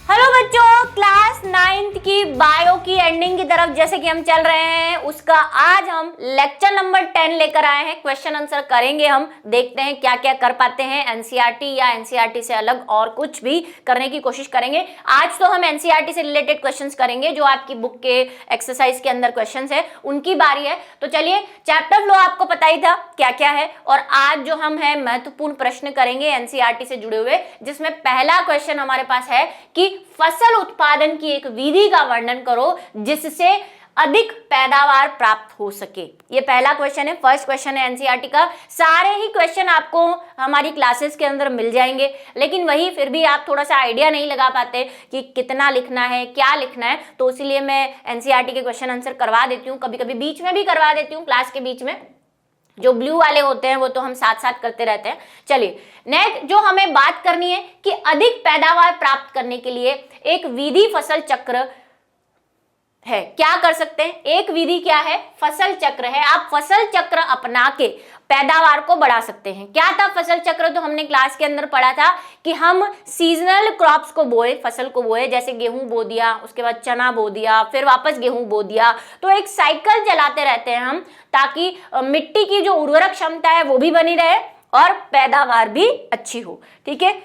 Hello बच्चों, class 9th की bio की एंडिंग की तरफ जैसे कि हम चल रहे हैं, उसका आज हम लेक्चर नंबर 10 लेकर आए हैं। क्वेश्चन आंसर करेंगे हम, देखते हैं क्या क्या कर पाते हैं। एनसीईआरटी या एनसीईआरटी से अलग और कुछ भी करने की कोशिश करेंगे। आज तो हम एनसीईआरटी से रिलेटेड क्वेश्चंस करेंगे, जो आपकी बुक के एक्सरसाइज के अंदर क्वेश्चंस है उनकी बारी है। तो चलिए, चैप्टर फ्लो आपको पता ही था क्या क्या है, और आज जो हम है महत्वपूर्ण प्रश्न करेंगे एनसीईआरटी से जुड़े हुए, जिसमें पहला क्वेश्चन हमारे पास है कि फसल उत्पादन की एक विधि का वर्णन करो जिससे अधिक पैदावार प्राप्त हो सके। ये पहला क्वेश्चन है, फर्स्ट क्वेश्चन है एनसीईआरटी का। सारे ही क्वेश्चन आपको हमारी क्लासेस के अंदर मिल जाएंगे, लेकिन वही फिर भी आप थोड़ा सा आइडिया नहीं लगा पाते कि कितना लिखना है, क्या लिखना है, तो इसीलिए मैं एनसीईआरटी के क्वेश्चन आंसर करवा देती हूँ, कभी कभी बीच में भी करवा देती हूँ, क्लास के बीच में। जो ब्लू वाले होते हैं वो तो हम साथ साथ करते रहते हैं। चलिए, नेक्स्ट जो हमें बात करनी है कि अधिक पैदावार प्राप्त करने के लिए एक विधि फसल चक्र है। क्या कर सकते हैं? एक विधि क्या है? फसल चक्र है। आप फसल चक्र अपना के पैदावार को बढ़ा सकते हैं। क्या था फसल चक्र? तो हमने क्लास के अंदर पढ़ा था कि हम सीजनल क्रॉप्स को बोए, फसल को बोए, जैसे गेहूं बो दिया, उसके बाद चना बो दिया, फिर वापस गेहूं बो दिया। तो एक साइकिल चलाते रहते हैं हम, ताकि मिट्टी की जो उर्वरक क्षमता है वो भी बनी रहे और पैदावार भी अच्छी हो। ठीक है,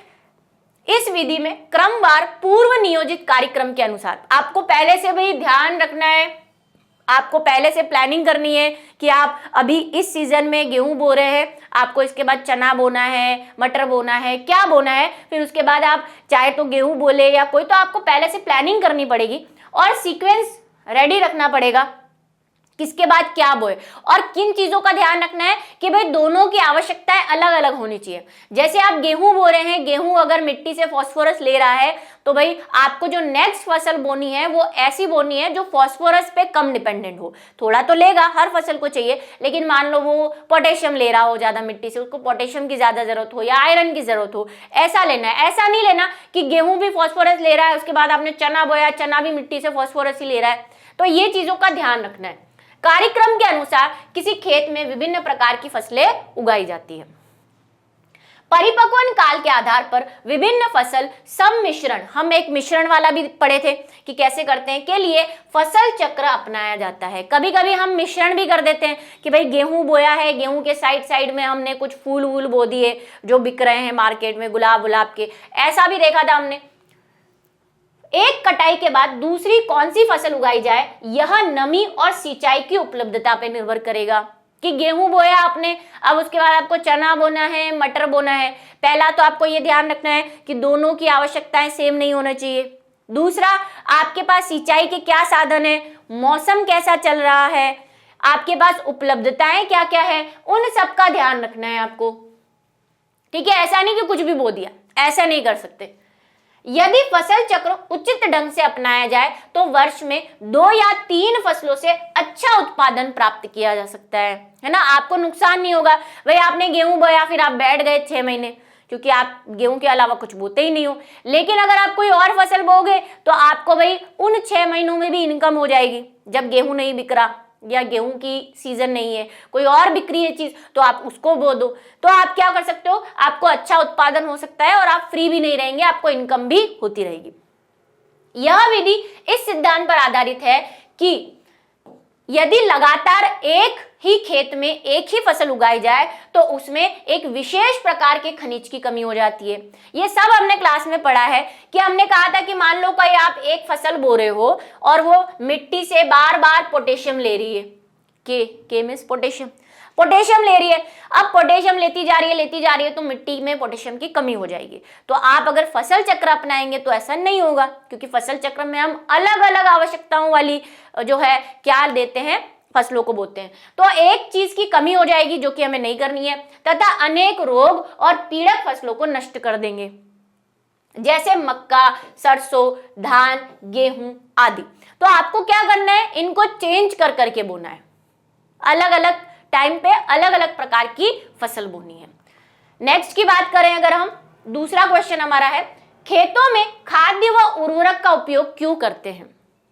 इस विधि में क्रमवार पूर्व नियोजित कार्यक्रम के अनुसार आपको पहले से भी ध्यान रखना है, आपको पहले से प्लानिंग करनी है कि आप अभी इस सीजन में गेहूं बो रहे हैं, आपको इसके बाद चना बोना है, मटर बोना है, क्या बोना है, फिर उसके बाद आप चाहे तो गेहूं बोले या कोई, तो आपको पहले से प्लानिंग करनी पड़ेगी और सीक्वेंस रेडी रखना पड़ेगा, किसके बाद क्या बोए। और किन चीजों का ध्यान रखना है कि भाई दोनों की आवश्यकताएं अलग अलग होनी चाहिए। जैसे आप गेहूं बो रहे हैं, गेहूं अगर मिट्टी से फास्फोरस ले रहा है, तो भाई आपको जो नेक्स्ट फसल बोनी है वो ऐसी बोनी है जो फास्फोरस पे कम डिपेंडेंट हो। थोड़ा तो लेगा, हर फसल को चाहिए, लेकिन मान लो वो पोटेशियम ले रहा हो ज्यादा मिट्टी से, उसको पोटेशियम की ज्यादा जरूरत हो या आयरन की जरूरत हो, ऐसा लेना है। ऐसा नहीं लेना कि गेहूं भी फास्फोरस ले रहा है, उसके बाद आपने चना बोया, चना भी मिट्टी से फास्फोरस ही ले रहा है। तो ये चीजों का ध्यान रखना है। कार्यक्रम के अनुसार किसी खेत में विभिन्न प्रकार की फसलें उगाई जाती है। परिपक्वन काल के आधार पर विभिन्न फसल सम्मिश्रण, हम एक मिश्रण वाला भी पढ़े थे कि कैसे करते हैं, के लिए फसल चक्र अपनाया जाता है। कभी कभी हम मिश्रण भी कर देते हैं कि भाई गेहूं बोया है, गेहूं के साइड साइड में हमने कुछ फूल वूल बो दिए जो बिक रहे हैं मार्केट में, गुलाब गुलाब के, ऐसा भी देखा था हमने। एक कटाई के बाद दूसरी कौन सी फसल उगाई जाए, यह नमी और सिंचाई की उपलब्धता पर निर्भर करेगा। कि गेहूं बोया आपने, अब उसके बाद आपको चना बोना है, मटर बोना है, पहला तो आपको यह ध्यान रखना है कि दोनों की आवश्यकताएं सेम नहीं होना चाहिए। दूसरा, आपके पास सिंचाई के क्या साधन है, मौसम कैसा चल रहा है, आपके पास उपलब्धताएं क्या क्या है, उन सब का ध्यान रखना है आपको। ठीक है, ऐसा नहीं कि कुछ भी बो दिया, ऐसा नहीं कर सकते। यदि फसल चक्र उचित ढंग से अपनाया जाए तो वर्ष में 2 या 3 फसलों से अच्छा उत्पादन प्राप्त किया जा सकता है ना। आपको नुकसान नहीं होगा। भाई आपने गेहूं बोया, फिर आप बैठ गए 6 महीने, क्योंकि आप गेहूं के अलावा कुछ बोते ही नहीं हो। लेकिन अगर आप कोई और फसल बोगे तो आपको भाई उन 6 महीनों में भी इनकम हो जाएगी। जब गेहूं नहीं बिक रहा या गेहूं की सीजन नहीं है, कोई और बिक्री है चीज, तो आप उसको बो दो। तो आप क्या कर सकते हो, आपको अच्छा उत्पादन हो सकता है और आप फ्री भी नहीं रहेंगे, आपको इनकम भी होती रहेगी। यह विधि इस सिद्धांत पर आधारित है कि यदि लगातार एक ही खेत में एक ही फसल उगाई जाए तो उसमें एक विशेष प्रकार के खनिज की कमी हो जाती है। ये सब हमने क्लास में पढ़ा है कि हमने कहा था कि मान लो कोई आप एक फसल बो रहे हो और वो मिट्टी से बार बार पोटेशियम ले रही है, के मींस पोटेशियम ले रही है। अब पोटेशियम लेती जा रही है तो मिट्टी में पोटेशियम की कमी हो जाएगी। तो आप अगर फसल चक्र अपनाएंगे तो ऐसा नहीं होगा, क्योंकि फसल चक्र में हम अलग अलग आवश्यकताओं वाली जो है क्या देते हैं, फसलों को बोते हैं। तो एक चीज की कमी हो जाएगी जो कि हमें नहीं करनी है, तथा अनेक रोग और पीड़क फसलों को नष्ट कर देंगे, जैसे मक्का, सरसों, धान, गेहूं आदि। तो आपको क्या करना है, इनको चेंज कर करके बोना है, अलग अलग टाइम पे अलग अलग प्रकार की फसल बोनी है। नेक्स्ट की बात करें अगर हम, दूसरा क्वेश्चन हमारा है, खेतों में खाद्य व उर्वरक का उपयोग क्यों करते हैं।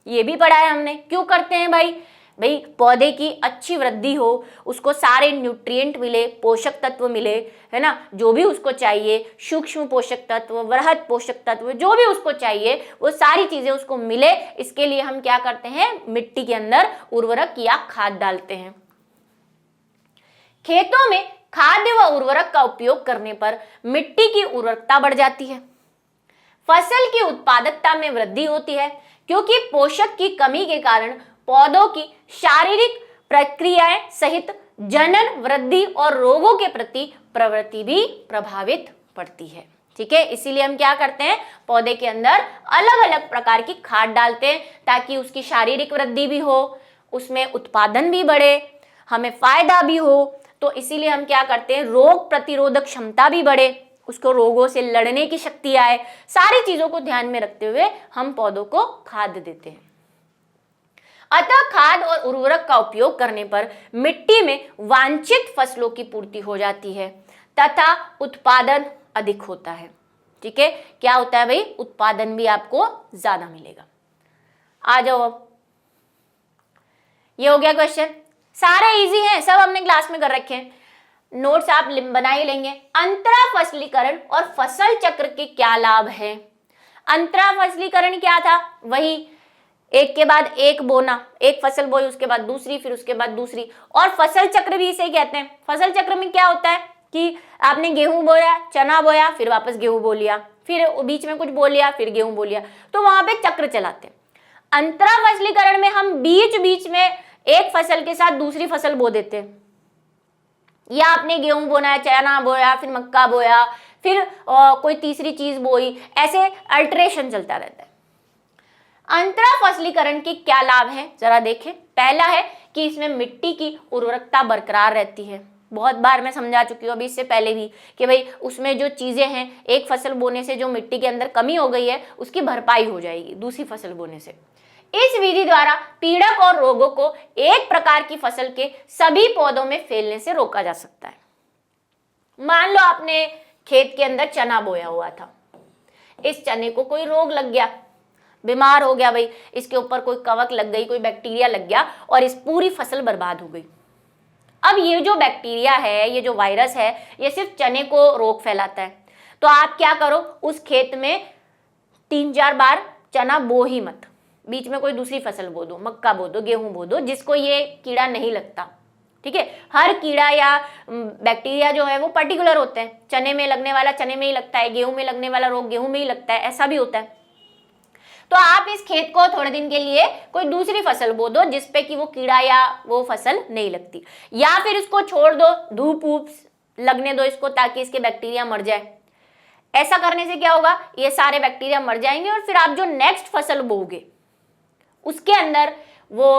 ये भी पढ़ा है हमने, क्यों करते हैं भाई। भाई पौधे की अच्छी वृद्धि हो, उसको सारे न्यूट्रिएंट मिले, पोषक तत्व मिले, है ना, जो भी उसको चाहिए, सूक्ष्म पोषक तत्व, वृहद पोषक तत्व, जो भी उसको चाहिए वो सारी चीजें उसको मिले, इसके लिए हम क्या करते हैं, मिट्टी के अंदर उर्वरक या खाद डालते हैं। खेतों में खाद्य व उर्वरक का उपयोग करने पर मिट्टी की उर्वरकता बढ़ जाती है, फसल की उत्पादकता में वृद्धि होती है, क्योंकि पोषक की कमी के कारण पौधों की शारीरिक प्रक्रियाएं सहित जनन, वृद्धि और रोगों के प्रति प्रवृत्ति भी प्रभावित पड़ती है। ठीक है, इसीलिए हम क्या करते हैं, पौधे के अंदर अलग अलग प्रकार की खाद डालते हैं ताकि उसकी शारीरिक वृद्धि भी हो, उसमें उत्पादन भी बढ़े, हमें फायदा भी हो। तो इसीलिए हम क्या करते हैं, रोग प्रतिरोधक क्षमता भी बढ़े, उसको रोगों से लड़ने की शक्ति आए, सारी चीजों को ध्यान में रखते हुए हम पौधों को खाद देते हैं। अतः खाद और उर्वरक का उपयोग करने पर मिट्टी में वांछित फसलों की पूर्ति हो जाती है तथा उत्पादन अधिक होता है। ठीक है, क्या होता है भाई, उत्पादन भी आपको ज्यादा मिलेगा। आ जाओ, अब ये हो गया क्वेश्चन, सारे इजी हैं, सब हमने क्लास में कर रखे हैं, नोट्स आप बना ही लेंगे। अंतरा फसलीकरण और फसल चक्र के क्या लाभ हैं? अंतरा फसलीकरण क्या था, वही एक के बाद एक बोना, एक फसल बोई उसके बाद दूसरी, फिर उसके बाद दूसरी, और फसल चक्र भी इसे कहते हैं। फसल चक्र में क्या होता है कि आपने गेहूं बोया, चना बोया, फिर वापस गेहूं बो लिया, फिर बीच में कुछ बो लिया, फिर गेहूं बो लिया, तो वहां पे चक्र चलाते हैं। अंतरा फसलीकरण में हम बीच बीच में एक फसल के साथ दूसरी फसल बो देते हैं, या आपने गेहूं बोना है, चना बोया, फिर मक्का बोया, फिर कोई तीसरी चीज बोई, ऐसे अल्टरेशन चलता रहता है। अंतरा फसलीकरण के क्या लाभ हैं, जरा देखें। पहला है कि इसमें मिट्टी की उर्वरकता बरकरार रहती है। बहुत बार मैं समझा चुकी हूँ अभी इससे पहले भी कि भाई उसमें जो चीजें हैं, एक फसल बोने से जो मिट्टी के अंदर कमी हो गई है उसकी भरपाई हो जाएगी दूसरी फसल बोने से। इस विधि द्वारा पीड़क और रोगों को एक प्रकार की फसल के सभी पौधों में फैलने से रोका जा सकता है। मान लो आपने खेत के अंदर चना बोया हुआ था, इस चने को कोई रोग लग गया, बीमार हो गया, भाई इसके ऊपर कोई कवक लग गई, कोई बैक्टीरिया लग गया और इस पूरी फसल बर्बाद हो गई। अब ये जो बैक्टीरिया है, ये जो वायरस है, ये सिर्फ चने को रोग फैलाता है। तो आप क्या करो, उस खेत में 3-4 बार चना बो ही मत, बीच में कोई दूसरी फसल बो दो, मक्का बो दो, गेहूं बो दो, जिसको ये कीड़ा नहीं लगता। ठीक है, हर कीड़ा या बैक्टीरिया जो है वो पर्टिकुलर होते हैं, चने में लगने वाला चने में ही लगता है, गेहूं में लगने वाला रोग गेहूं में ही लगता है, ऐसा भी होता है। तो आप इस खेत को थोड़े दिन के लिए कोई दूसरी फसल बो दो जिसपे कि वो कीड़ा या वो फसल नहीं लगती, या फिर इसको छोड़ दो, धूप ऊप लगने दो इसको ताकि इसके बैक्टीरिया मर जाए। ऐसा करने से क्या होगा, ये सारे बैक्टीरिया मर जाएंगे और फिर आप जो नेक्स्ट फसल बोगे उसके अंदर वो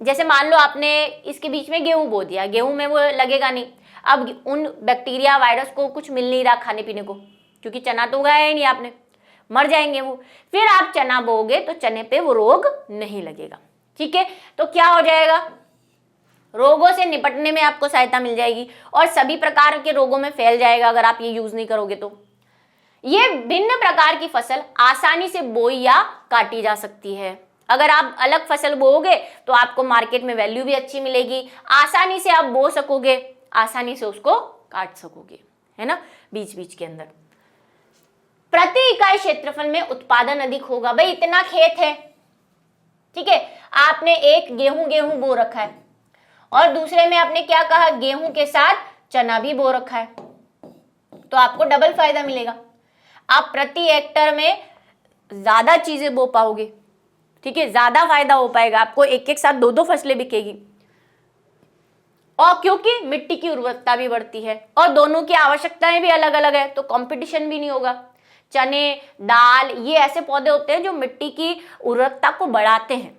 जैसे मान लो आपने इसके बीच में गेहूं बो दिया, गेहूं में वो लगेगा नहीं, अब उन बैक्टीरिया वायरस को कुछ मिल नहीं रहा खाने पीने को, क्योंकि चना तो उगाया ही नहीं आपने, मर जाएंगे वो। फिर आप चना बोगे तो चने पे वो रोग नहीं लगेगा। ठीक है, तो क्या हो जाएगा, रोगों से निपटने में आपको सहायता मिल जाएगी और सभी प्रकार के रोगों में फैल जाएगा अगर आप ये यूज नहीं करोगे तो। ये भिन्न प्रकार की फसल आसानी से बोई या काटी जा सकती है। अगर आप अलग फसल बोओगे तो आपको मार्केट में वैल्यू भी अच्छी मिलेगी, आसानी से आप बो सकोगे, आसानी से उसको काट सकोगे, है ना, बीच बीच के अंदर। प्रति इकाई क्षेत्रफल में उत्पादन अधिक होगा। भाई इतना खेत है, ठीक है, आपने एक गेहूं बो रखा है और दूसरे में आपने क्या कहा, गेहूं के साथ चना भी बो रखा है, तो आपको डबल फायदा मिलेगा। आप प्रति हेक्टर में ज्यादा चीजें बो पाओगे, ठीक है, ज्यादा फायदा हो पाएगा आपको, एक एक साथ 2-2 फसलें बिकेगी। और क्योंकि मिट्टी की उर्वरकता भी बढ़ती है और दोनों की आवश्यकताएं भी अलग अलग है, तो कंपटीशन भी नहीं होगा। चने, दाल, ये ऐसे पौधे होते हैं जो मिट्टी की उर्वरकता को बढ़ाते हैं,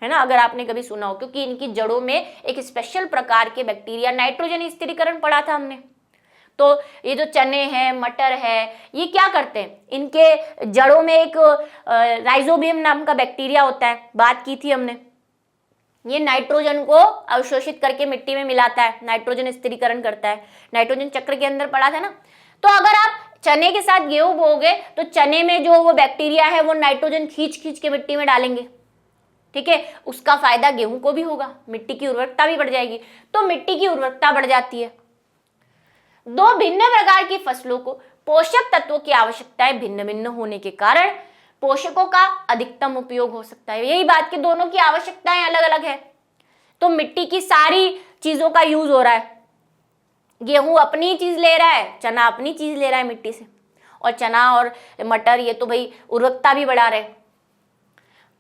है ना, अगर आपने कभी सुना हो, क्योंकि इनकी जड़ों में एक स्पेशल प्रकार के बैक्टीरिया नाइट्रोजन स्थिरीकरण पढ़ा था हमने। तो ये जो चने हैं, मटर है, ये क्या करते हैं, इनके जड़ों में एक राइजोबियम नाम का बैक्टीरिया होता है, बात की थी हमने। ये नाइट्रोजन को अवशोषित करके मिट्टी में मिलाता है, नाइट्रोजन स्थिरीकरण करता है, नाइट्रोजन चक्र के अंदर पढ़ा था ना। तो अगर आप चने के साथ गेहूं बोओगे तो चने में जो वो बैक्टीरिया है वो नाइट्रोजन खींच खींच के मिट्टी में डालेंगे, ठीक है, उसका फायदा गेहूं को भी होगा, मिट्टी की उर्वरकता भी बढ़ जाएगी। तो मिट्टी की उर्वरकता बढ़ जाती है। दो भिन्न प्रकार की फसलों को पोषक तत्वों की आवश्यकताएं भिन्न भिन्न होने के कारण पोषकों का अधिकतम उपयोग हो सकता है। यही बात कि दोनों की आवश्यकताएं अलग अलग है, तो मिट्टी की सारी चीजों का यूज हो रहा है। गेहूं अपनी चीज ले रहा है, चना अपनी चीज ले रहा है मिट्टी से, और चना और मटर ये तो भाई उर्वरकता भी बढ़ा रहे।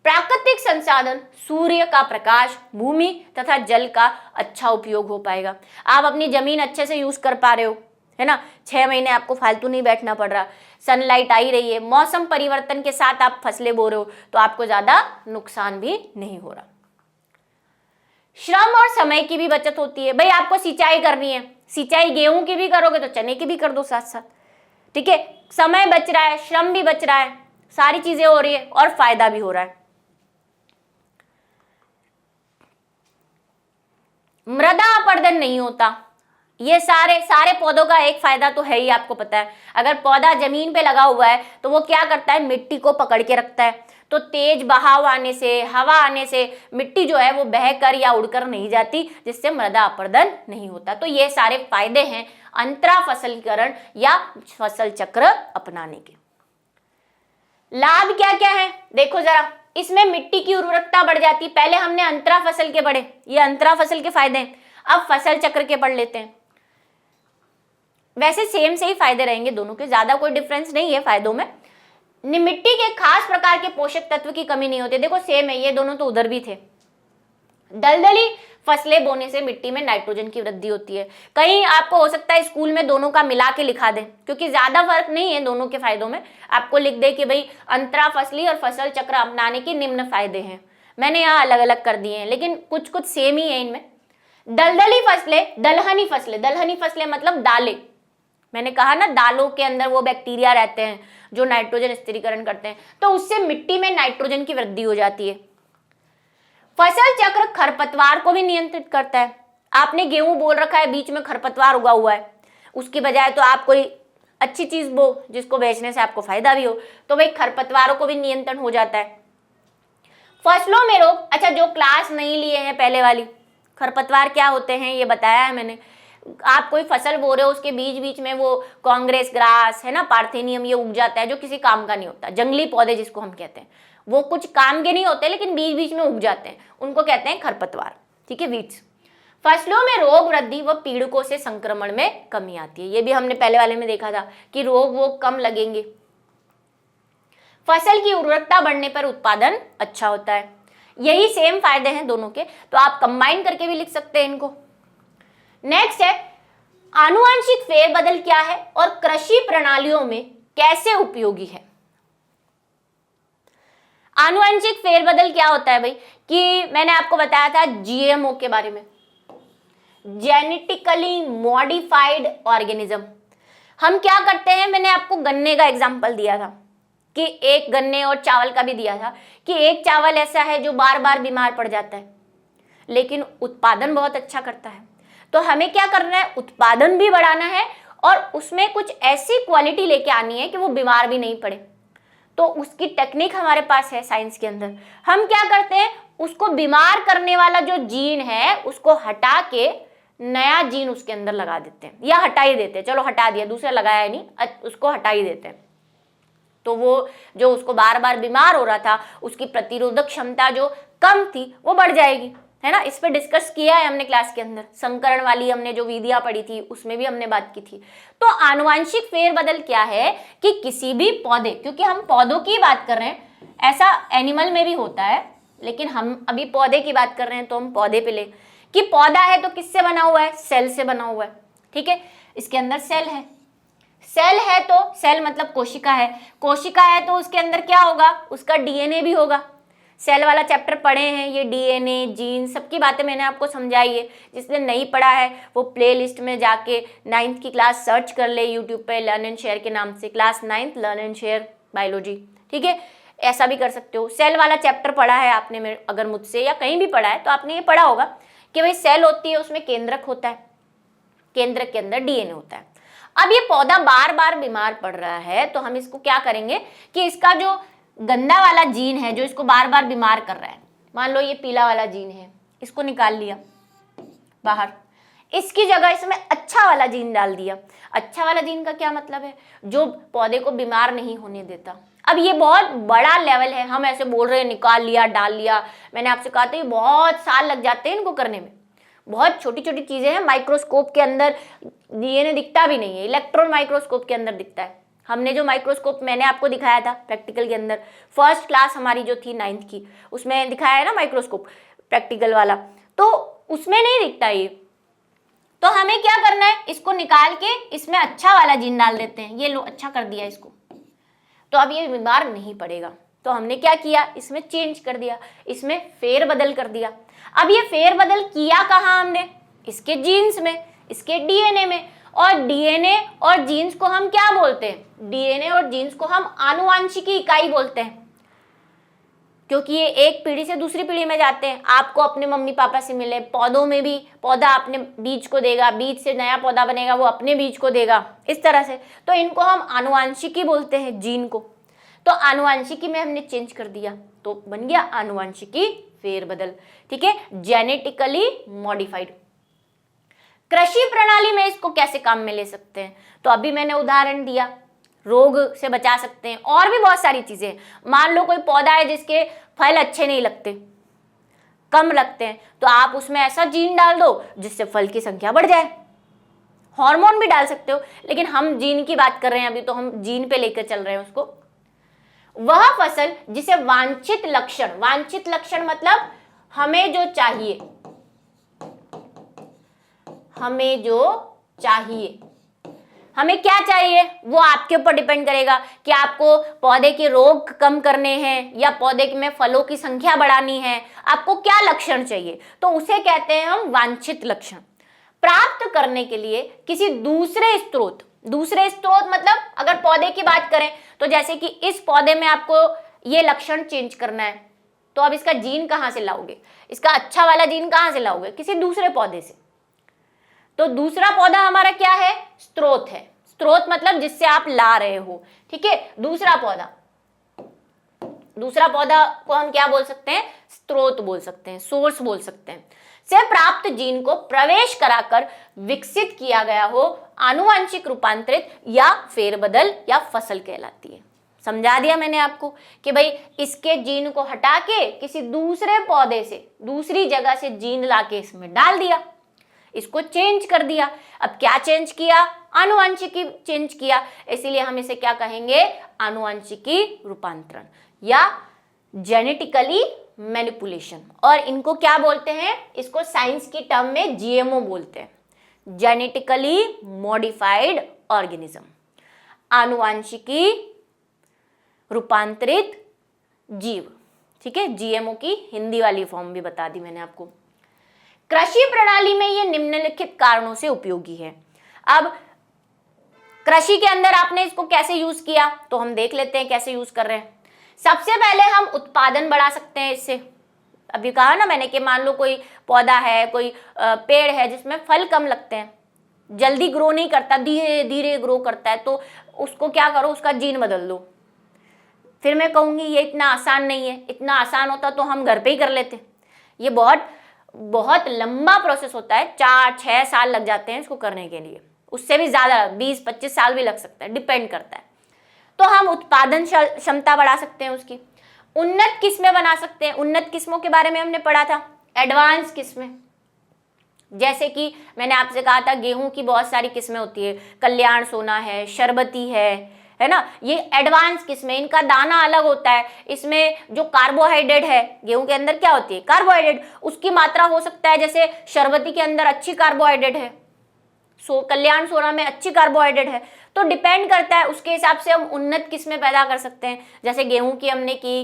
प्राकृतिक संसाधन, सूर्य का प्रकाश, भूमि तथा जल का अच्छा उपयोग हो पाएगा। आप अपनी जमीन अच्छे से यूज कर पा रहे हो, है ना, 6 महीने आपको फालतू नहीं बैठना पड़ रहा, सनलाइट आई रही है, मौसम परिवर्तन के साथ आप फसलें बो रहे हो, तो आपको ज्यादा नुकसान भी नहीं हो रहा। श्रम और समय की भी बचत होती है। भाई आपको सिंचाई करनी है, सिंचाई गेहूं की भी करोगे तो चने की भी कर दो साथ साथ, ठीक है, समय बच रहा है, श्रम भी बच रहा है, सारी चीजें हो रही है और फायदा भी हो रहा है। मृदा अपरदन नहीं होता। ये सारे पौधों का एक फायदा तो है ही, आपको पता है, अगर पौधा जमीन पे लगा हुआ है तो वो क्या करता है, मिट्टी को पकड़ के रखता है। तो तेज बहाव आने से, हवा आने से मिट्टी जो है वो बहकर या उड़कर नहीं जाती, जिससे मृदा अपरदन नहीं होता। तो ये सारे फायदे हैं अंतरा फसलीकरण या फसल चक्र अपनाने के। लाभ क्या क्या है देखो जरा, इसमें मिट्टी की उर्वरकता बढ़ जाती। पहले हमने अंतरा फसल के पढ़े, ये अंतरा फसल के फायदे हैं, अब फसल चक्र के पढ़ लेते हैं। वैसे सेम से ही फायदे रहेंगे दोनों के, ज्यादा कोई डिफरेंस नहीं है फायदों में। मिट्टी के खास प्रकार के पोषक तत्व की कमी नहीं होती, देखो सेम है, ये दोनों तो उधर भी थे। दलदली फसलें बोने से मिट्टी में नाइट्रोजन की वृद्धि होती है। कहीं आपको हो सकता है स्कूल में दोनों का मिला के लिखा दें, क्योंकि ज्यादा फर्क नहीं है दोनों के फायदों में, आपको लिख दे कि भाई अंतरा फसली और फसल चक्र अपनाने के निम्न फायदे हैं। मैंने यहाँ अलग अलग कर दिए हैं, लेकिन कुछ कुछ सेम ही है इनमें। दलदली फसलें, दलहनी फसलें मतलब दालें, मैंने कहा ना दालों के अंदर वो बैक्टीरिया रहते हैं जो नाइट्रोजन स्थिरीकरण करते हैं, तो उससे मिट्टी में नाइट्रोजन की वृद्धि हो जाती है। फसल चक्र खरपतवार को भी नियंत्रित करता है। आपने गेहूं बोल रखा है, बीच में खरपतवार उगा हुआ है, उसकी बजाय तो आप कोई अच्छी चीज बो जिसको बेचने से आपको फायदा भी हो, तो भाई खरपतवारों को भी नियंत्रण हो जाता है। फसलों में रोग, अच्छा जो क्लास नहीं लिए हैं पहले वाली, खरपतवार क्या होते हैं ये बताया है मैंने। आप कोई फसल बो रहे हो, उसके बीच बीच में वो कांग्रेस ग्रास है ना, पार्थेनियम, ये उग जाता है जो किसी काम का नहीं होता। जंगली पौधे जिसको हम कहते हैं, वो कुछ काम के नहीं होते लेकिन बीच बीच में उग जाते हैं, उनको कहते हैं खरपतवार, ठीक है, वीड्स। फसलों में रोग वृद्धि व पीड़कों से संक्रमण में कमी आती है, ये भी हमने पहले वाले में देखा था कि रोग वो कम लगेंगे। फसल की उर्वरकता बढ़ने पर उत्पादन अच्छा होता है। यही सेम फायदे हैं दोनों के, तो आप कंबाइन करके भी लिख सकते हैं इनको। नेक्स्ट है आनुवंशिक फेरबदल क्या है और कृषि प्रणालियों में कैसे उपयोगी है। आनुवंशिक फेरबदल क्या होता है भाई, कि मैंने आपको बताया था जीएमओ के बारे में, जेनेटिकली मॉडिफाइड ऑर्गेनिज्म। हम क्या करते हैं, मैंने आपको गन्ने का एग्जांपल दिया था कि एक गन्ने, और चावल का भी दिया था कि एक चावल ऐसा है जो बार बार बीमार पड़ जाता है लेकिन उत्पादन बहुत अच्छा करता है। तो हमें क्या करना है, उत्पादन भी बढ़ाना है और उसमें कुछ ऐसी क्वालिटी लेके आनी है कि वो बीमार भी नहीं पड़े। तो उसकी टेक्निक हमारे पास है साइंस के अंदर। हम क्या करते हैं, उसको बीमार करने वाला जो जीन है उसको हटा के नया जीन उसके अंदर लगा देते हैं, या हटा ही देते हैं, चलो हटा दिया, दूसरा लगाया नहीं, उसको हटा ही देते हैं। तो वो जो उसको बार बार बीमार हो रहा था, उसकी प्रतिरोधक क्षमता जो कम थी वो बढ़ जाएगी, है ना। इस पे डिस्कस किया है हमने क्लास के अंदर, संकरण वाली हमने जो विधियां पढ़ी थी उसमें भी हमने बात की थी। तो आनुवंशिक फेरबदल क्या है कि किसी भी पौधे, क्योंकि हम पौधों की बात कर रहे हैं, ऐसा एनिमल में भी होता है लेकिन हम अभी पौधे की बात कर रहे हैं तो हम पौधे पे ले, कि पौधा है तो किससे बना हुआ है, सेल से बना हुआ है, ठीक है। इसके अंदर सेल है, सेल है तो सेल मतलब कोशिका है, कोशिका है तो उसके अंदर क्या होगा, उसका डीएनए भी होगा। सेल वाला चैप्टर पढ़े हैं, ये डीएनए, जीन, सबकी बातें मैंने आपको समझाई है। जिसने नहीं पढ़ा है वो प्लेलिस्ट में जाके 9th की क्लास सर्च कर ले यूट्यूब पे, लर्न एंड शेयर के नाम से, class 9th learn and share biology, ठीक है। ऐसा भी कर सकते हो। सेल वाला चैप्टर पढ़ा है आपने, अगर मुझसे या कहीं भी पढ़ा है तो आपने ये पढ़ा होगा कि भाई सेल होती है, उसमें केंद्रक होता है, केंद्रक के अंदर डीएनए होता है। अब ये पौधा बार बार बीमार पड़ रहा है तो हम इसको क्या करेंगे कि इसका जो गंदा वाला जीन है जो इसको बार बार बीमार कर रहा है, मान लो ये पीला वाला जीन है, इसको निकाल लिया बाहर, इसकी जगह इसमें अच्छा वाला जीन डाल दिया। अच्छा वाला जीन का क्या मतलब है? जो पौधे को बीमार नहीं होने देता। अब ये बहुत बड़ा लेवल है, हम ऐसे बोल रहे हैं निकाल लिया डाल लिया, मैंने आपसे कहा था ये बहुत साल लग जाते हैं इनको करने में। बहुत छोटी छोटी चीजें हैं, माइक्रोस्कोप के अंदर डीएनए दिखता भी नहीं है, इलेक्ट्रॉन माइक्रोस्कोप के अंदर दिखता है। हमने जो माइक्रोस्कोप मैंने आपको दिखाया था प्रैक्टिकल के अंदर, फर्स्ट क्लास हमारी जो थी 9th की, उसमें दिखाया है ना माइक्रोस्कोप प्रैक्टिकल वाला, तो उसमें नहीं दिखता ये। तो हमें क्या करना है, इसको निकाल के इसमें अच्छा वाला जीन डाल देते हैं। ये लो अच्छा कर दिया इसको, तो अब ये बीमार नहीं पड़ेगा। तो हमने क्या किया, इसमें चेंज कर दिया, इसमें फेरबदल कर दिया। अब ये फेरबदल किया कहाँ हमने, इसके जीन्स में, इसके डीएनए में। और डीएनए और जीन्स को हम क्या बोलते हैं, डीएनए और जीन्स को हम आनुवांशिकी इकाई बोलते हैं, क्योंकि ये एक पीढ़ी से दूसरी पीढ़ी में जाते हैं। आपको अपने मम्मी पापा से मिले, पौधों में भी पौधा अपने बीज को देगा, बीज से नया पौधा बनेगा, वो अपने बीज को देगा, इस तरह से। तो इनको हम आनुवांशिकी बोलते हैं, जीन को। तो आनुवांशिकी में हमने चेंज कर दिया, तो बन गया आनुवांशिकी फेरबदल, ठीक है, जेनेटिकली मॉडिफाइड। कृषि प्रणाली में इसको कैसे काम में ले सकते हैं, तो अभी मैंने उदाहरण दिया, रोग से बचा सकते हैं, और भी बहुत सारी चीजें। मान लो कोई पौधा है जिसके फल अच्छे नहीं लगते, कम लगते हैं, तो आप उसमें ऐसा जीन डाल दो जिससे फल की संख्या बढ़ जाए। हार्मोन भी डाल सकते हो, लेकिन हम जीन की बात कर रहे हैं अभी, तो हम जीन पे लेकर चल रहे हैं उसको। वह फसल जिसे वांछित लक्षण मतलब हमें जो चाहिए, हमें क्या चाहिए वो आपके ऊपर डिपेंड करेगा कि आपको पौधे के रोग कम करने हैं या पौधे में फलों की संख्या बढ़ानी है, आपको क्या लक्षण चाहिए, तो उसे कहते हैं हम वांछित लक्षण। प्राप्त करने के लिए किसी दूसरे स्रोत मतलब अगर पौधे की बात करें तो जैसे कि इस पौधे में आपको ये लक्षण चेंज करना है, तो अब इसका जीन कहां से लाओगे, इसका अच्छा वाला जीन कहां से लाओगे, किसी दूसरे पौधे से। तो दूसरा पौधा हमारा क्या है, स्रोत है। स्रोत मतलब जिससे आप ला रहे हो, ठीक है। दूसरा पौधा को हम क्या बोल सकते हैं, स्रोत बोल सकते हैं, सोर्स बोल सकते हैं। से प्राप्त जीन को प्रवेश कराकर विकसित किया गया हो आनुवांशिक रूपांतरित या फेरबदल या फसल कहलाती है। समझा दिया मैंने आपको कि भाई इसके जीन को हटा के किसी दूसरे पौधे से, दूसरी जगह से जीन लाके इसमें डाल दिया, इसको चेंज कर दिया। अब क्या चेंज किया, आनुवांशिकी चेंज किया, इसीलिए हम इसे क्या कहेंगे, आनुवांशिकी रूपांतरण या जेनेटिकली मैनिपुलेशन। और इनको क्या बोलते हैं, इसको साइंस की टर्म में जीएमओ बोलते हैं, जेनेटिकली मॉडिफाइड ऑर्गेनिज्म, आनुवांशिकी रूपांतरित जीव, ठीक है। जीएमओ की हिंदी वाली फॉर्म भी बता दी मैंने आपको। कृषि प्रणाली में ये निम्नलिखित कारणों से उपयोगी है। अब कृषि के अंदर आपने इसको कैसे यूज किया, तो हम देख लेते हैं कैसे यूज कर रहे हैं। सबसे पहले हम उत्पादन बढ़ा सकते हैं इससे। अभी कहा ना मैंने कि मान लो कोई पौधा है, कोई पेड़ है जिसमें फल कम लगते हैं, जल्दी ग्रो नहीं करता, धीरे धीरे ग्रो करता है, तो उसको क्या करो, उसका जीन बदल दो। फिर मैं कहूंगी ये इतना आसान नहीं है, इतना आसान होता तो हम घर पे ही कर लेते। ये बहुत लंबा प्रोसेस होता है, 4-6 साल लग जाते हैं इसको करने के लिए, उससे भी ज्यादा 20-25 साल भी लग सकता है, डिपेंड करता है। तो हम उत्पादन क्षमता बढ़ा सकते हैं उसकी, उन्नत किस्में बना सकते हैं। उन्नत किस्मों के बारे में हमने पढ़ा था, एडवांस किस्में, जैसे कि मैंने आपसे कहा था गेहूं की बहुत सारी किस्में होती है, कल्याण सोना है, शरबती है ना, ये एडवांस किस्में, इनका दाना अलग होता है, इसमें जो कार्बोहाइड्रेट है, गेहूं के अंदर क्या होती है, कार्बोहाइड्रेट, उसकी मात्रा हो सकता है जैसे शरबती के अंदर अच्छी कार्बोहाइड्रेट है, कल्याण सोना में अच्छी कार्बोहाइड्रेट है। तो डिपेंड करता है, उसके हिसाब से हम उन्नत किस्में पैदा कर सकते हैं। जैसे गेहूं की हमने की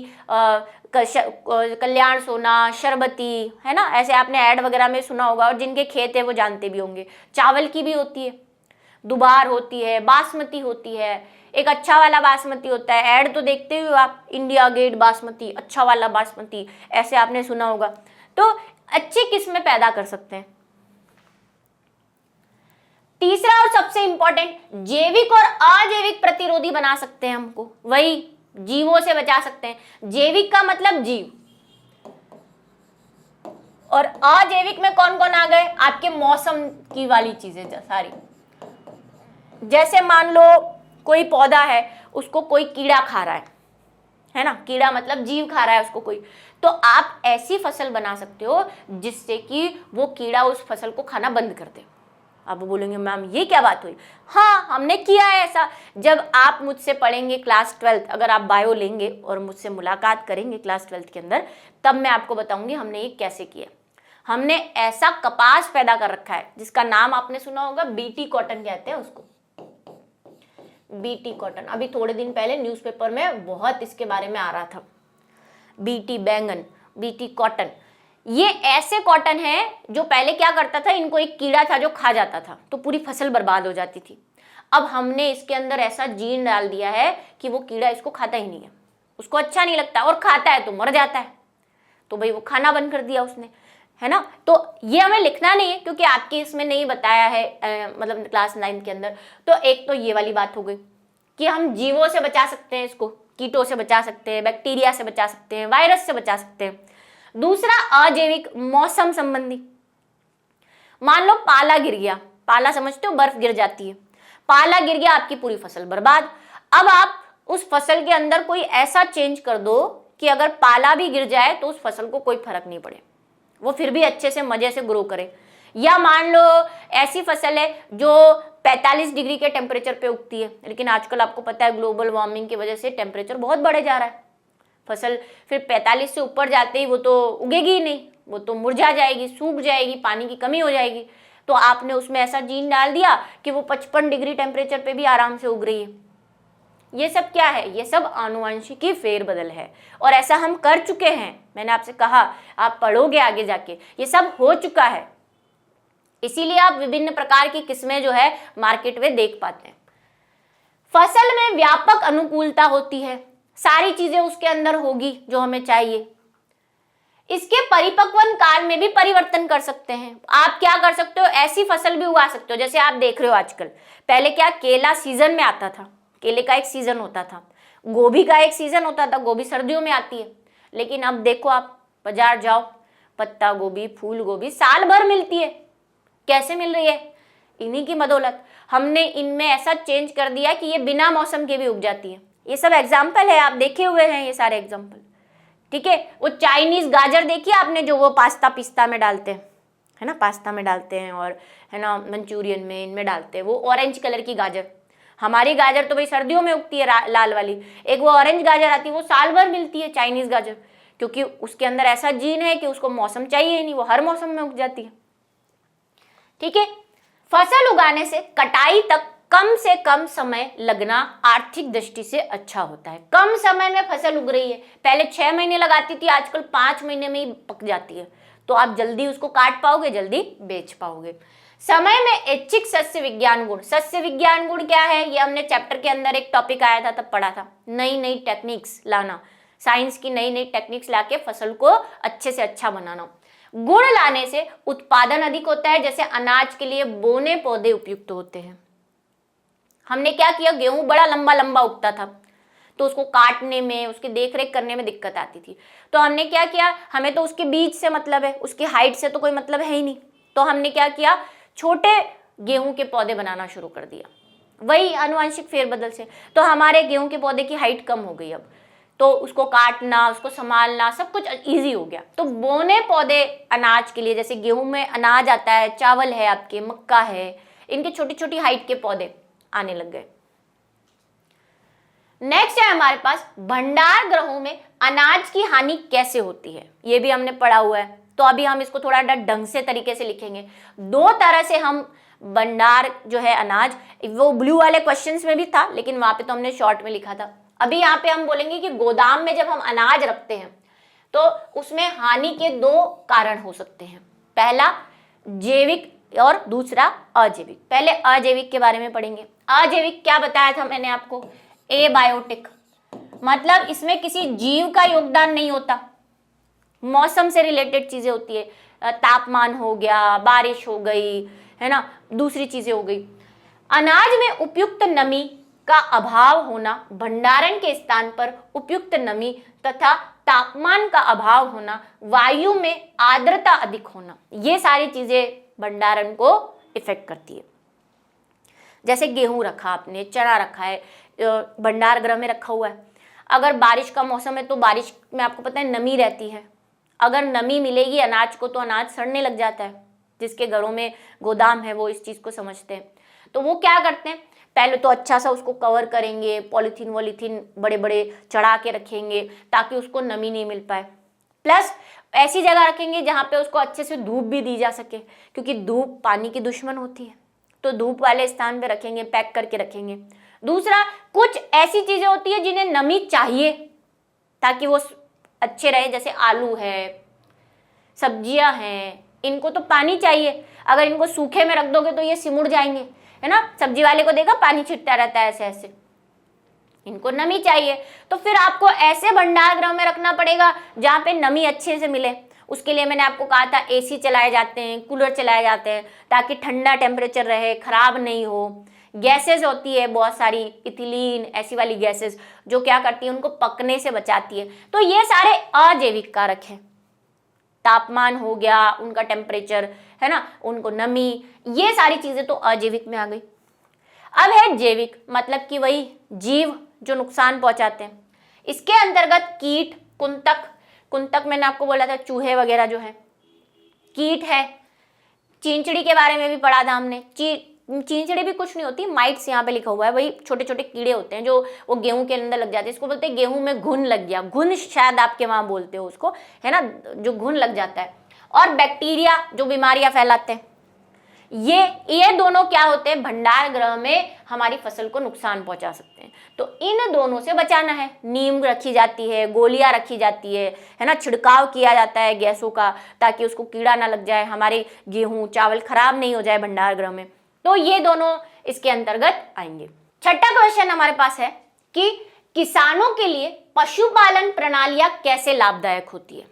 कल्याण सोना, शरबती, है ना, ऐसे आपने ऐड वगैरह में सुना होगा, और जिनके खेत है वो जानते भी होंगे। चावल की भी होती है, दुबार होती है, बासमती होती है, एक अच्छा वाला बासमती होता है, ऐड तो देखते हो आप, इंडिया गेट बासमती, अच्छा वाला बासमती, ऐसे आपने सुना होगा। तो अच्छी किस्में पैदा कर सकते हैं। तीसरा और सबसे इंपॉर्टेंट, जैविक और अजैविक प्रतिरोधी बना सकते हैं हमको, वही जीवों से बचा सकते हैं। जैविक का मतलब जीव, और अजैविक में कौन कौन आ गए? आपके मौसम की वाली चीजें सारी। जैसे मान लो कोई पौधा है, उसको कोई कीड़ा खा रहा है ना, कीड़ा मतलब जीव खा रहा है उसको कोई, तो आप ऐसी फसल बना सकते हो जिससे कि वो कीड़ा उस फसल को खाना बंद कर दे। आप बोलेंगे मैम ये क्या बात हुई? हाँ, हमने किया है ऐसा। जब आप मुझसे पढ़ेंगे क्लास 12th, अगर आप बायो लेंगे और मुझसे मुलाकात करेंगे क्लास 12th के अंदर, तब मैं आपको बताऊंगी हमने ये कैसे किया। हमने ऐसा कपास पैदा कर रखा है जिसका नाम आपने सुना होगा, बीटी कॉटन कहते हैं उसको, बीटी कॉटन। अभी थोड़े दिन पहले न्यूज़पेपर में बहुत इसके बारे में आ रहा था, बीटी बैंगन, बीटी कॉटन। ये ऐसे कॉटन है जो पहले क्या करता था, इनको एक कीड़ा था जो खा जाता था तो पूरी फसल बर्बाद हो जाती थी। अब हमने इसके अंदर ऐसा जीन डाल दिया है कि वो कीड़ा इसको खाता ही नहीं है, उसको अच्छा नहीं लगता, और खाता है तो मर जाता है, तो भाई वो खाना बंद कर दिया उसने, है ना। तो ये हमें लिखना नहीं है क्योंकि आपके इसमें नहीं बताया है, मतलब क्लास 9 के अंदर। तो एक तो ये वाली बात हो गई कि हम जीवों से बचा सकते हैं, इसको कीटों से बचा सकते हैं, बैक्टीरिया से बचा सकते हैं, वायरस से बचा सकते हैं। दूसरा अजैविक, मौसम संबंधी। मान लो पाला गिर गया, पाला समझते हो, बर्फ गिर जाती है, पाला गिर गया, आपकी पूरी फसल बर्बाद। अब आप उस फसल के अंदर कोई ऐसा चेंज कर दो कि अगर पाला भी गिर जाए तो उस फसल को कोई फर्क नहीं पड़े, वो फिर भी अच्छे से मजे से ग्रो करे। या मान लो ऐसी फसल है जो 45 डिग्री के टेम्परेचर पे उगती है, लेकिन आजकल आपको पता है ग्लोबल वार्मिंग की वजह से टेम्परेचर बहुत बढ़े जा रहा है, फसल फिर 45 से ऊपर जाते ही वो तो उगेगी ही नहीं, वो तो मुरझा जाएगी, सूख जाएगी, पानी की कमी हो जाएगी। तो आपने उसमें ऐसा जीन डाल दिया कि वो 55 डिग्री टेम्परेचर पे भी आराम से उग रही है। ये सब क्या है? ये सब आनुवंशिकी फेरबदल है, और ऐसा हम कर चुके हैं। मैंने आपसे कहा आप पढ़ोगे आगे जाके, ये सब हो चुका है, इसीलिए आप विभिन्न प्रकार की किस्में जो है मार्केट में देख पाते हैं। फसल में व्यापक अनुकूलता होती है, सारी चीजें उसके अंदर होगी जो हमें चाहिए। इसके परिपक्वन काल में भी परिवर्तन कर सकते हैं। आप क्या कर सकते हो, ऐसी फसल भी उगा सकते हो जैसे आप देख रहे हो आजकल। पहले क्या, केला सीजन में आता था, केले का एक सीजन होता था, गोभी का एक सीजन होता था, गोभी सर्दियों में आती है। लेकिन अब देखो आप बाजार जाओ, पत्ता गोभी, फूल गोभी साल भर मिलती है। कैसे मिल रही है? इन्हीं की बदौलत। हमने इनमें ऐसा चेंज कर दिया कि ये बिना मौसम के भी उग जाती है। ये सब एग्जाम्पल है, आप देखे हुए हैं ये सारे एग्जाम्पल, ठीक है। वो चाइनीज गाजर देखिए आपने, जो वो पास्ता पिस्ता में डालते हैं, है ना, पास्ता में डालते हैं, और है ना मंचूरियन में, इनमें डालते हैं, वो ऑरेंज कलर की गाजर। हमारी गाजर तो भाई सर्दियों में उगती है, लाल वाली। एक वो ऑरेंज गाजर आती है, वो साल भर मिलती है, चाइनीज गाजर, क्योंकि उसके अंदर ऐसा जीन है कि उसको मौसम चाहिए ही नहीं, वो हर मौसम में उग जाती है, ठीक है। फसल उगाने से कटाई तक कम से कम समय लगना आर्थिक दृष्टि से अच्छा होता है। कम समय में फसल उग रही है, पहले 6 महीने लगाती थी, आजकल 5 महीने में ही पक जाती है, तो आप जल्दी उसको काट पाओगे, जल्दी बेच पाओगे। समय में ऐच्छिक सस्य विज्ञान गुण। सस्य विज्ञान गुण क्या है? ये हमने चैप्टर के अंदर एक टॉपिक आया था तब पढ़ा था, नई नई टेक्निक्स लाना, साइंस की नई नई टेक्निक्स लाके फसल को अच्छे से अच्छा बनाना। गुण लाने से उत्पादन अधिक होता है, जैसे अनाज के लिए बोने पौधे उपयुक्त होते हैं। हमने क्या किया, गेहूं बड़ा लंबा लंबा उगता था, तो उसको काटने में, उसकी देखरेख करने में दिक्कत आती थी। तो हमने क्या किया, हमें तो उसके बीज से मतलब है, उसकी हाइट से तो कोई मतलब है ही नहीं, तो हमने क्या किया, छोटे गेहूं के पौधे बनाना शुरू कर दिया, वही आनुवंशिक फेरबदल से। तो हमारे गेहूं के पौधे की हाइट कम हो गई अब, तो उसको काटना, उसको संभालना सब कुछ इजी हो गया। तो बोने पौधे अनाज के लिए, जैसे गेहूं में अनाज आता है, चावल है आपके, मक्का है, इनके छोटी छोटी हाइट के पौधे आने लग गए। नेक्स्ट है हमारे पास भंडार गृहों में अनाज की हानि कैसे होती है, ये भी हमने पढ़ा हुआ है। तो अभी हम इसको थोड़ा ढंग से तरीके से लिखेंगे। 2 तरह से हम भंडार जो है अनाज, वो ब्लू वाले क्वेश्चंस में भी था, लेकिन वहां पे तो हमने शॉर्ट में लिखा था। अभी यहाँ पे हम बोलेंगे कि गोदाम में जब हम अनाज रखते हैं तो उसमें हानि के 2 कारण हो सकते हैं, पहला जैविक और दूसरा अजैविक। पहले अजैविक के बारे में पढ़ेंगे। अजैविक क्या बताया था मैंने आपको, एबायोटिक, मतलब इसमें किसी जीव का योगदान नहीं होता, मौसम से रिलेटेड चीजें होती है, तापमान हो गया, बारिश हो गई, है ना, दूसरी चीजें हो गई। अनाज में उपयुक्त नमी, का अभाव होना, भंडारण के स्थान पर उपयुक्त नमी तथा तापमान का अभाव होना, वायु में आर्द्रता अधिक होना, ये सारी चीजें भंडारण को इफेक्ट करती है। जैसे गेहूं रखा आपने, चना रखा है, भंडार गृह में रखा हुआ है, अगर बारिश का मौसम है तो बारिश में आपको पता है नमी रहती है, अगर नमी मिलेगी अनाज को तो अनाज सड़ने लग जाता है। जिसके घरों में गोदाम है वो इस चीज को समझते हैं। तो वो क्या करते हैं, पहले तो अच्छा सा उसको कवर करेंगे, पॉलीथीन वॉलीथीन बड़े बड़े चढ़ा के रखेंगे ताकि उसको नमी नहीं मिल पाए, प्लस ऐसी जगह रखेंगे जहाँ पे उसको अच्छे से धूप भी दी जा सके, क्योंकि धूप पानी की दुश्मन होती है, तो धूप वाले स्थान पे रखेंगे, पैक करके रखेंगे। दूसरा, कुछ ऐसी चीजें होती है जिन्हें नमी चाहिए ताकि वो अच्छे रहे, जैसे आलू है, सब्जियां हैं, इनको तो पानी चाहिए, अगर इनको सूखे में रख दोगे तो ये सिमुड़ जाएंगे, है ना। सब्जी वाले को देखा पानी छिटता रहता है ऐसे ऐसे, इनको नमी चाहिए, तो फिर आपको ऐसे भंडार गृह में रखना पड़ेगा जहाँ पे नमी अच्छे से मिले। उसके लिए मैंने आपको कहा था एसी चलाए जाते हैं, कूलर चलाए जाते हैं ताकि ठंडा टेम्परेचर रहे, खराब नहीं हो। गैसेस होती है बहुत सारी, इथिलीन ऐसी वाली गैसेस जो क्या करती है, उनको पकने से बचाती है। तो ये सारे अजैविक कारक हैं, तापमान हो गया, उनका टेम्परेचर, है ना, उनको नमी, ये सारी चीजें तो अजैविक में आ गई। अब है जैविक, मतलब कि वही जीव जो नुकसान पहुंचाते हैं। इसके अंतर्गत कीट, कुंतक, कुंतक मैंने आपको बोला था चूहे वगैरह जो है, कीट है, चींचड़ी के बारे में भी पढ़ा था हमने। चींचड़ी भी कुछ नहीं होती, माइट्स यहाँ पे लिखा हुआ है, वही छोटे छोटे कीड़े होते हैं जो वो गेहूं के अंदर लग जाते हैं, इसको बोलते हैं गेहूं में घुन लग गया, घुन शायद आपके वहां बोलते हो उसको, है ना, जो घुन लग जाता है। और बैक्टीरिया जो बीमारियां फैलाते हैं, ये दोनों क्या होते हैं, भंडार गृह में हमारी फसल को नुकसान पहुंचा सकते हैं। तो इन दोनों से बचाना है। नीम रखी जाती है, गोलियां रखी जाती है ना, छिड़काव किया जाता है गैसों का ताकि उसको कीड़ा ना लग जाए, हमारे गेहूं चावल खराब नहीं हो जाए भंडार गृह में। तो ये दोनों इसके अंतर्गत आएंगे। छठा क्वेश्चन हमारे पास है कि किसानों के लिए पशुपालन प्रणालियां कैसे लाभदायक होती है।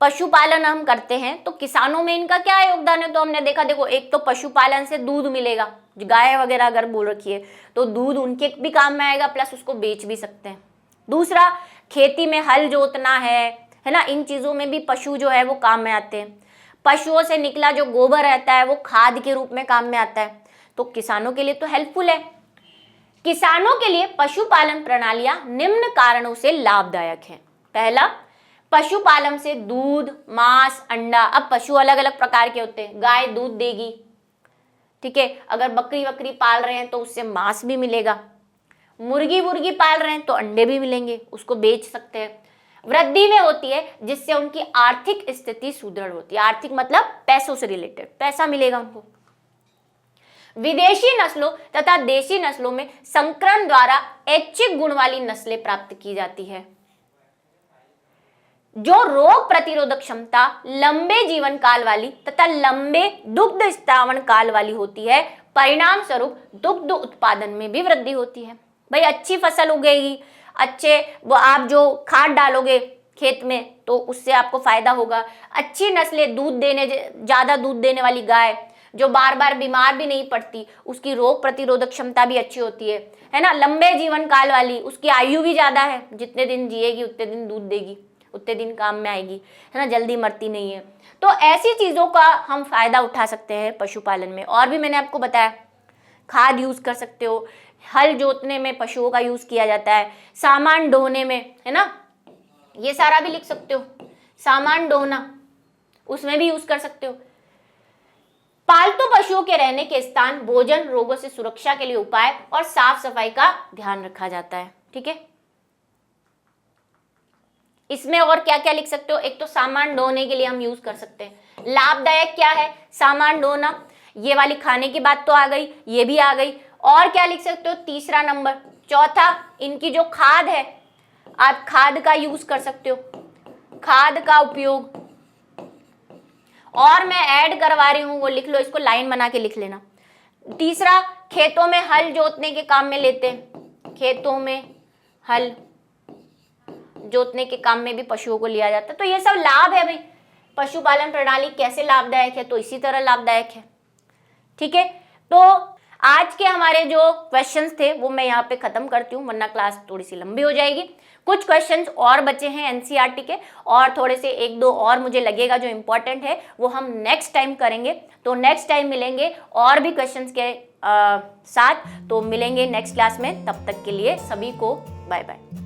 पशुपालन हम करते हैं तो किसानों में इनका क्या योगदान है, तो हमने देखा, देखो एक तो पशुपालन से दूध मिलेगा, गाय वगैरह अगर बोल रखी है तो दूध उनके भी काम में आएगा, प्लस उसको बेच भी सकते हैं। दूसरा, खेती में हल जोतना है ना, इन चीजों में भी पशु जो है वो काम में आते हैं। पशुओं से निकला जो गोबर रहता है वो खाद के रूप में काम में आता है, तो किसानों के लिए तो हेल्पफुल है। किसानों के लिए पशुपालन प्रणालियां निम्न कारणों से लाभदायक हैं। पहला, पशुपालन से दूध, मांस, अंडा। अब पशु अलग अलग प्रकार के होते हैं, गाय दूध देगी, ठीक है, अगर बकरी वकरी पाल रहे हैं तो उससे मांस भी मिलेगा, मुर्गी पाल रहे हैं तो अंडे भी मिलेंगे, उसको बेच सकते हैं। वृद्धि में होती है जिससे उनकी आर्थिक स्थिति सुदृढ़ होती है, आर्थिक मतलब पैसों से रिलेटेड, पैसा मिलेगा उनको। विदेशी नस्लों तथा देशी नस्लों में संकरण द्वारा ऐच्छिक गुण वाली नस्लें प्राप्त की जाती है जो रोग प्रतिरोधक क्षमता, लंबे जीवन काल वाली तथा लंबे दुग्ध स्त्रावण काल वाली होती है। परिणाम स्वरूप दुग्ध उत्पादन में भी वृद्धि होती है। भाई अच्छी फसल उगेगी, अच्छे वो आप जो खाद डालोगे खेत में तो उससे आपको फायदा होगा। अच्छी नस्लें दूध देने, ज्यादा दूध देने वाली गाय जो बार बार बीमार भी नहीं पड़ती, उसकी रोग प्रतिरोधक क्षमता भी अच्छी होती है ना, लंबे जीवन काल वाली, उसकी आयु भी ज्यादा है, जितने दिन जिएगी उतने दिन दूध देगी, उतने दिन काम में आएगी, है ना, जल्दी मरती नहीं है। तो ऐसी चीजों का हम फायदा उठा सकते हैं पशुपालन में। और भी मैंने आपको बताया, खाद यूज कर सकते हो, हल जोतने में पशुओं का यूज किया जाता है, सामान ढोने में, है ना, ये सारा भी लिख सकते हो, सामान ढोना उसमें भी यूज कर सकते हो। पालतू पशुओं के रहने के स्थान, भोजन, रोगों से सुरक्षा के लिए उपाय और साफ सफाई का ध्यान रखा जाता है, ठीक है। इसमें और क्या क्या लिख सकते हो, एक तो सामान ढोने के लिए हम यूज कर सकते हैं। लाभदायक क्या है, सामान ढोना, ये वाली खाने की बात तो आ गई, ये भी आ गई। और क्या लिख सकते हो, तीसरा नंबर। चौथा, इनकी जो खाद है, आप खाद का यूज कर सकते हो, खाद का उपयोग। और मैं ऐड करवा रही हूं, वो लिख लो, इसको लाइन बना के लिख लेना। तीसरा, खेतों में हल जोतने के काम में लेते हैं, खेतों में हल जोतने के काम में भी पशुओं को लिया जाता है। तो ये सब लाभ है भाई। पशुपालन प्रणाली कैसे लाभदायक है, तो इसी तरह लाभदायक है, ठीक है। तो आज के हमारे जो क्वेश्चंस थे वो मैं यहाँ पे खत्म करती हूँ, वरना क्लास थोड़ी सी लंबी हो जाएगी। कुछ क्वेश्चंस और बचे हैं एनसीईआरटी के, और थोड़े से एक दो और मुझे लगेगा जो इंपॉर्टेंट है वो हम नेक्स्ट टाइम करेंगे। तो नेक्स्ट टाइम मिलेंगे और भी क्वेश्चंस के साथ, तो मिलेंगे नेक्स्ट क्लास में। तब तक के लिए सभी को बाय बाय।